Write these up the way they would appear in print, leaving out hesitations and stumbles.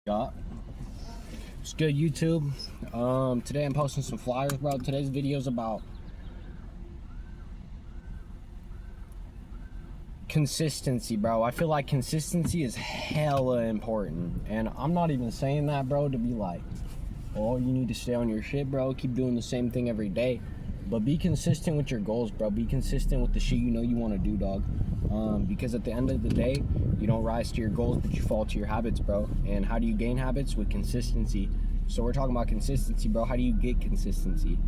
Yeah. It's good, YouTube. Today I'm posting some flyers, bro. Today's video is about consistency, bro. I feel like consistency is hella important. And I'm not even saying that, bro, to be like, oh, you need to stay on your shit, bro. Keep doing the same thing every day. But be consistent with your goals, bro. Be consistent with the shit you know you want to do, dog. Because at the end of the day, you don't rise to your goals, but you fall to your habits, bro. And how do you gain habits? With consistency. So we're talking about consistency, bro. How do you get consistency?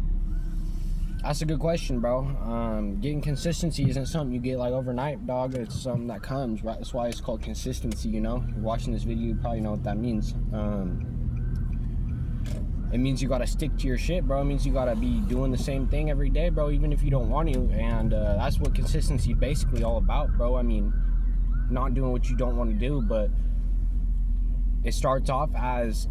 That's a good question, bro. Getting consistency isn't something you get like overnight, dog. It's something that comes, right? That's why it's called consistency, you know? You're watching this video, you probably know what that means. It means you gotta stick to your shit, bro. It means you gotta be doing the same thing every day, bro, even if you don't want to. And that's what consistency basically all about, bro. I mean, not doing what you don't want to do, but it starts off as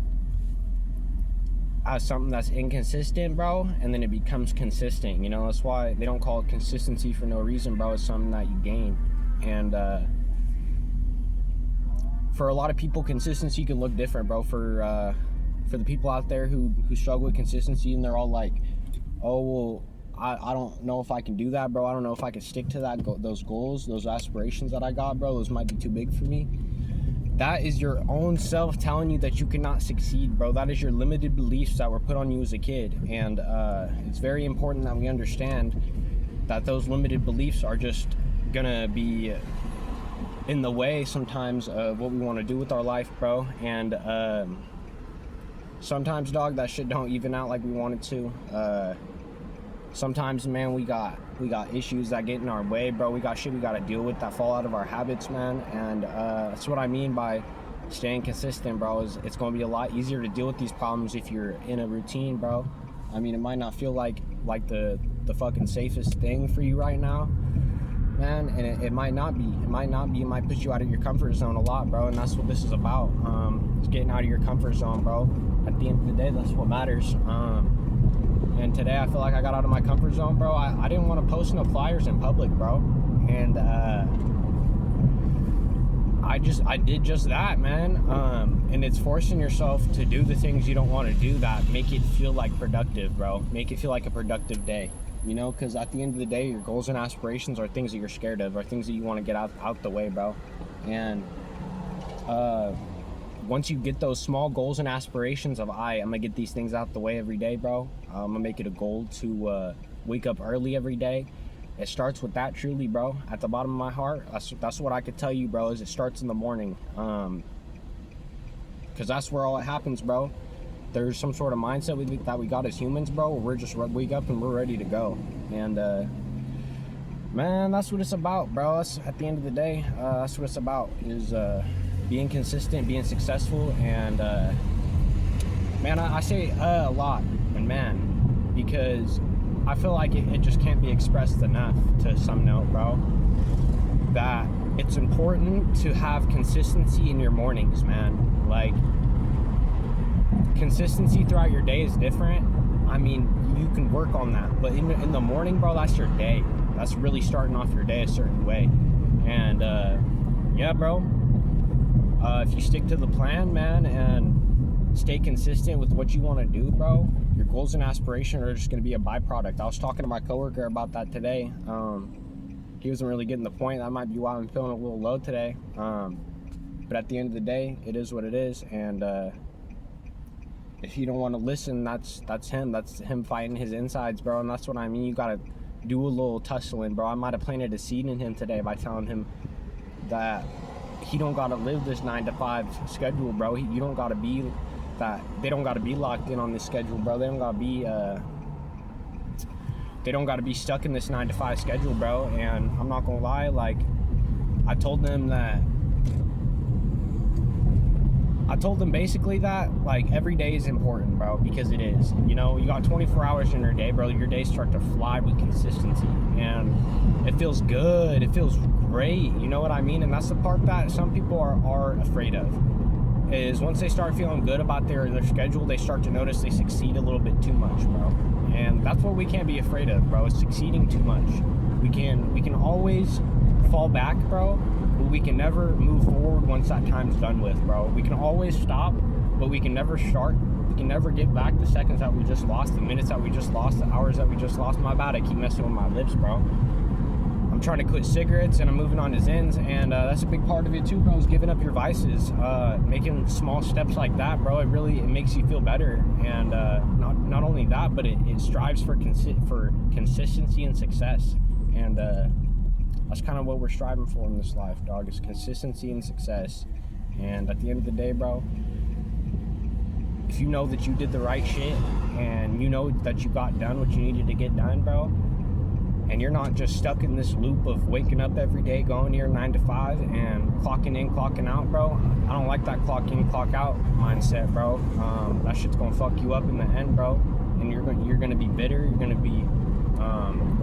something that's inconsistent, bro, and then it becomes consistent, you know? That's why they don't call it consistency for no reason, bro. It's something that you gain. And for a lot of people, consistency can look different, bro. For the people out there who struggle with consistency and they're all like, oh, well, I don't know if I can do that, bro. I don't know if I can stick to that those goals, those aspirations that I got, bro. Those might be too big for me. That is your own self telling you that you cannot succeed, bro. That is your limited beliefs that were put on you as a kid. And it's very important that we understand that those limited beliefs are just gonna be in the way sometimes of what we want to do with our life, bro. And sometimes, dog, that shit don't even out like we want it to. Sometimes, man, we got issues that get in our way, bro. We got shit we gotta deal with that fall out of our habits, man. And that's what I mean by staying consistent, bro. Is it's gonna be a lot easier to deal with these problems if you're in a routine, bro. I mean, it might not feel like the fucking safest thing for you right now, man, and it might not be. It might push you out of your comfort zone a lot, bro. And that's what this is about. It's getting out of your comfort zone, bro. At the end of the day, that's what matters. And today I feel like I got out of my comfort zone, bro. I didn't want to post no flyers in public, bro. And I did just that, man. And it's forcing yourself to do the things you don't want to do that make it feel like productive, bro. Make it feel like a productive day, you know? Because at the end of the day, your goals and aspirations are things that you're scared of, are things that you want to get out the way, bro. And once you get those small goals and aspirations of, I'm gonna get these things out the way every day, bro. I'm gonna make it a goal to wake up early every day. It starts with that, truly, bro. At the bottom of my heart, that's what I could tell you, bro, is it starts in the morning. Because that's where all it happens, bro. There's some sort of mindset that we got as humans, bro, where we're just wake up and we're ready to go. And man, that's what it's about, bro. That's, at the end of the day, that's what it's about, is being consistent, being successful. And man, I say a lot, and man, because I feel like it just can't be expressed enough to some note, bro, that it's important to have consistency in your mornings, man. Like, consistency throughout your day is different. I mean, you can work on that, but in the morning, bro, that's your day. That's really starting off your day a certain way. And yeah, bro, if you stick to the plan, man, and stay consistent with what you want to do, bro, your goals and aspirations are just going to be a byproduct. I was talking to my coworker about that today. He wasn't really getting the point. That might be why I'm feeling a little low today. But at the end of the day, it is what it is. And if you don't want to listen, that's him. That's him fighting his insides, bro. And that's what I mean. You got to do a little tussling, bro. I might have planted a seed in him today by telling him that he don't gotta live this 9-to-5 schedule, bro. You don't gotta be that. They don't gotta be locked in on this schedule, bro. They don't gotta be stuck in this 9-to-5 schedule, bro. And I'm not gonna lie, like, I told them basically that, like, every day is important, bro, because it is. You know, you got 24 hours in your day, bro. Your days start to fly with consistency, and it feels good. It feels great, you know what I mean? And that's the part that some people are afraid of, is once they start feeling good about their schedule, they start to notice they succeed a little bit too much, bro. And that's what we can't be afraid of, bro, is succeeding too much. We can always fall back, bro, but we can never move forward once that time's done with, bro. We can always stop, but we can never start. We can never get back the seconds that we just lost, the minutes that we just lost, the hours that we just lost. My bad, I keep messing with my lips, bro. I'm trying to quit cigarettes and I'm moving on to Zins, and that's a big part of it too, bro, is giving up your vices. Making small steps like that, bro, it makes you feel better. And not only that, but it strives for consistency and success. And that's kind of what we're striving for in this life, dog, is consistency and success. And at the end of the day, bro, if you know that you did the right shit and you know that you got done what you needed to get done, bro, and you're not just stuck in this loop of waking up every day, going to your 9 to 5 and clocking in, clocking out, bro. I don't like that clock in, clock out mindset, bro. That shit's gonna fuck you up in the end, bro. And you're gonna be bitter.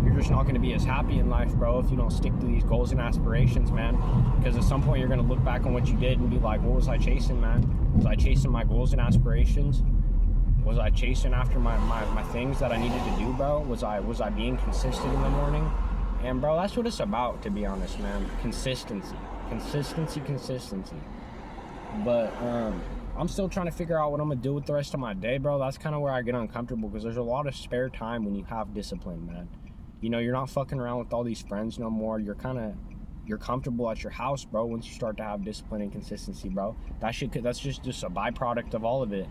You're just not gonna be as happy in life, bro, if you don't stick to these goals and aspirations, man. Because at some point you're gonna look back on what you did and be like, what was I chasing, man? Was I chasing my goals and aspirations? Was I chasing after my things that I needed to do, bro? Was I being consistent in the morning? And bro, that's what it's about, to be honest, man. Consistency. But I'm still trying to figure out what I'm gonna do with the rest of my day, bro. That's kind of where I get uncomfortable, because there's a lot of spare time when you have discipline, man. You know, you're not fucking around with all these friends no more. You're comfortable at your house, bro, once you start to have discipline and consistency, bro. That's just a byproduct of all of it.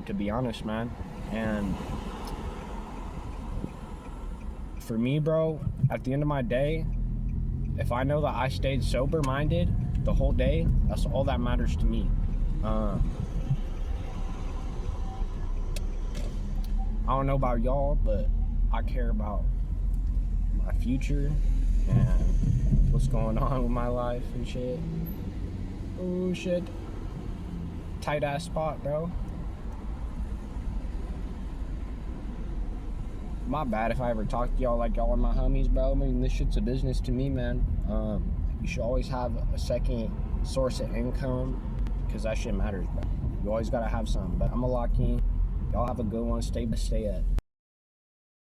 To be honest, man. And for me, bro, at the end of my day, if I know that I stayed sober-minded the whole day, that's all that matters to me. I don't know about y'all, but I care about my future and what's going on with my life and shit. Oh, shit. Tight-ass spot, bro. My bad if I ever talk to y'all like y'all are my homies, bro. I mean, this shit's a business to me, man. You should always have a second source of income, because that shit matters, bro. You always gotta have some. But I'm a lock in. Y'all have a good one. Stay at.